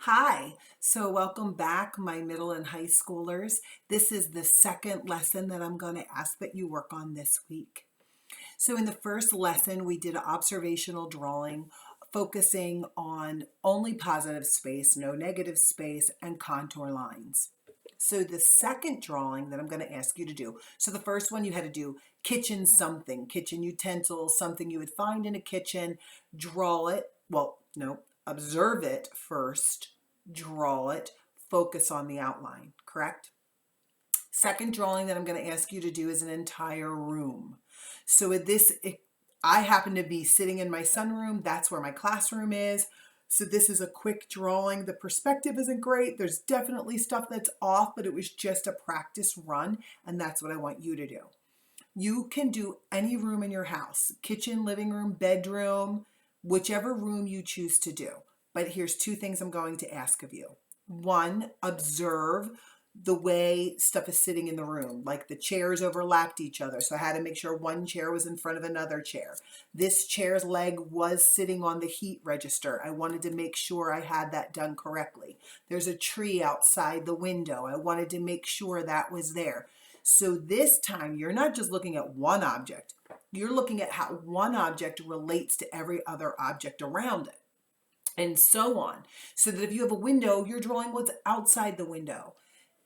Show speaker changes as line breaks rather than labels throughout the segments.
Hi, so welcome back, my middle and high schoolers. This is the second lesson that I'm going to ask that you work on this week. So in the first lesson, we did observational drawing, focusing on only positive space, no negative space, and contour lines. So the second drawing that I'm going to ask you to do, so the first one you had to do kitchen something, kitchen utensils, something you would find in a kitchen, draw it, well, no, observe it first, draw it, focus on the outline, correct? Second drawing that I'm going to ask you to do is an entire room. So with this, I happen to be sitting in my sunroom. That's where my classroom is. So this is a quick drawing. The perspective isn't great. There's definitely stuff that's off, but it was just a practice run, and that's what I want you to do. You can do any room in your house, kitchen, living room, bedroom, whichever room you choose to do. But here's two things I'm going to ask of you. One, observe the way stuff is sitting in the room, like the chairs overlapped each other. So I had to make sure one chair was in front of another chair. This chair's leg was sitting on the heat register. I wanted to make sure I had that done correctly. There's a tree outside the window. I wanted to make sure that was there. So this time you're not just looking at one object. You're looking at how one object relates to every other object around it, and so on. So that if you have a window, you're drawing what's outside the window.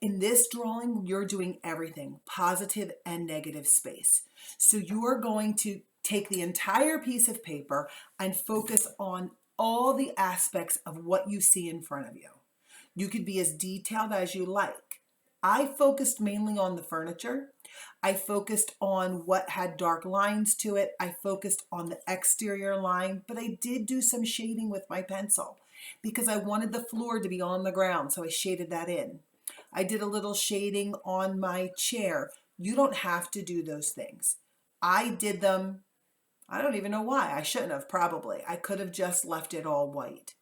In this drawing, you're doing everything, positive and negative space. So you are going to take the entire piece of paper and focus on all the aspects of what you see in front of you. You could be as detailed as you like. I focused mainly on the furniture. I focused on what had dark lines to it. I focused on the exterior line, but I did do some shading with my pencil because I wanted the floor to be on the ground, so I shaded that in. I did a little shading on my chair. You don't have to do those things. I did them. I don't even know why. I shouldn't have, probably. I could have just left it all white.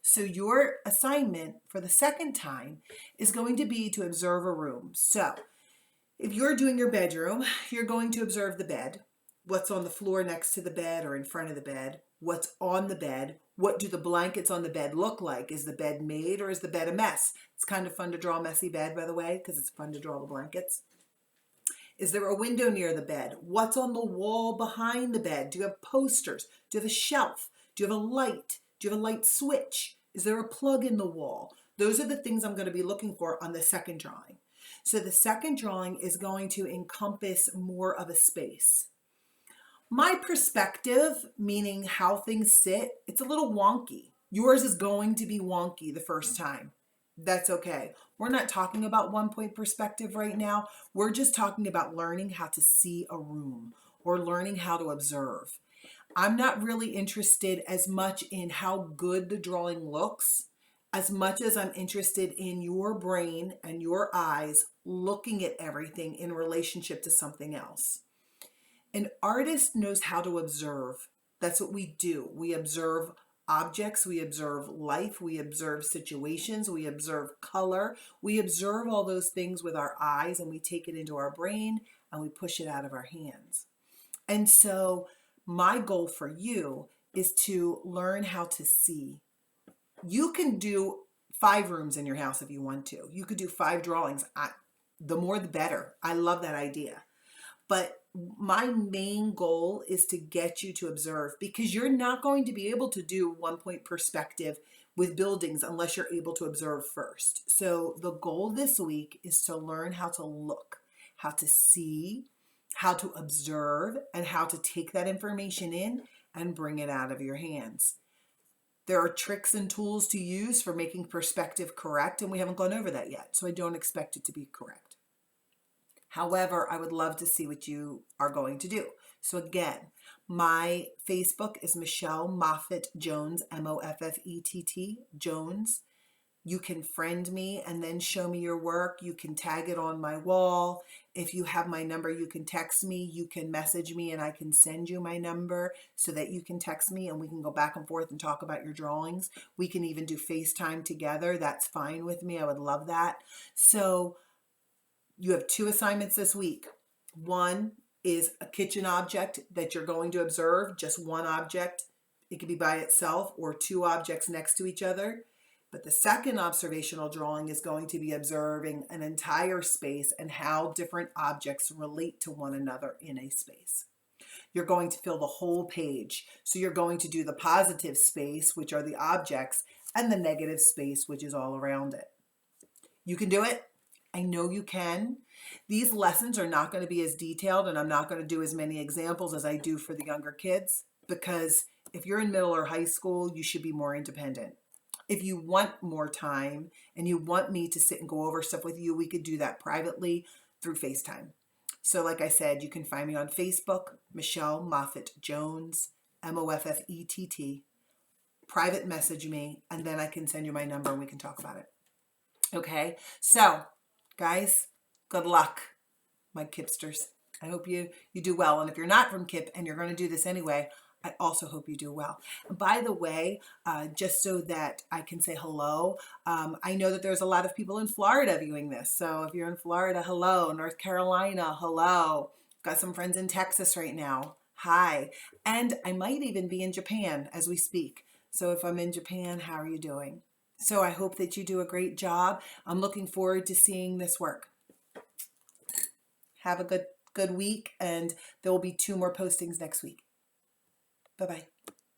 So your assignment for the second time is going to be to observe a room. So if you're doing your bedroom, you're going to observe the bed, what's on the floor next to the bed or in front of the bed, what's on the bed, what do the blankets on the bed look like? Is the bed made or is the bed a mess? It's kind of fun to draw a messy bed, by the way, because it's fun to draw the blankets. Is there a window near the bed? What's on the wall behind the bed? Do you have posters? Do you have a shelf? Do you have a light? Do you have a light switch? Is there a plug in the wall? Those are the things I'm going to be looking for on the second drawing. So the second drawing is going to encompass more of a space. My perspective, meaning how things sit, it's a little wonky. Yours is going to be wonky the first time. That's okay. We're not talking about 1 point perspective right now. We're just talking about learning how to see a room or learning how to observe. I'm not really interested as much in how good the drawing looks as much as I'm interested in your brain and your eyes looking at everything in relationship to something else. An artist knows how to observe. That's what we do. We observe objects, we observe life, we observe situations, we observe color, we observe all those things with our eyes, and we take it into our brain and we push it out of our hands. And so my goal for you is to learn how to see. You can do 5 rooms in your house if you want to. You could do 5 drawings. The more the better. I love that idea. But my main goal is to get you to observe, because you're not going to be able to do 1 point perspective with buildings unless you're able to observe first. So the goal this week is to learn how to look, how to see, how to observe, and how to take that information in and bring it out of your hands. There are tricks and tools to use for making perspective correct, and we haven't gone over that yet, so I don't expect it to be correct. However, I would love to see what you are going to do. So again, my Facebook is Michelle Moffett Jones, Moffett Jones. You can friend me and then show me your work. You can tag it on my wall. If you have my number, you can text me. You can message me and I can send you my number so that you can text me and we can go back and forth and talk about your drawings. We can even do FaceTime together. That's fine with me. I would love that. So you have 2 assignments this week. One is a kitchen object that you're going to observe, just one object. It could be by itself or 2 objects next to each other. But the second observational drawing is going to be observing an entire space and how different objects relate to one another in a space. You're going to fill the whole page. So you're going to do the positive space, which are the objects, and the negative space, which is all around it. You can do it. I know you can. These lessons are not going to be as detailed, and I'm not going to do as many examples as I do for the younger kids, because if you're in middle or high school, you should be more independent. If you want more time and you want me to sit and go over stuff with you, we could do that privately through FaceTime. So like I said, you can find me on Facebook, Michelle Moffett Jones, Moffett. Private message me, and then I can send you my number and we can talk about it. Okay, so guys, good luck, my Kipsters. I hope you do well. And if you're not from Kip and you're going to do this anyway, I also hope you do well. By the way, just so that I can say hello, I know that there's a lot of people in Florida viewing this. So if you're in Florida, hello. North Carolina, hello. Got some friends in Texas right now. Hi. And I might even be in Japan as we speak. So if I'm in Japan, how are you doing? So I hope that you do a great job. I'm looking forward to seeing this work. Have a good week, and there will be 2 more postings next week. Bye-bye.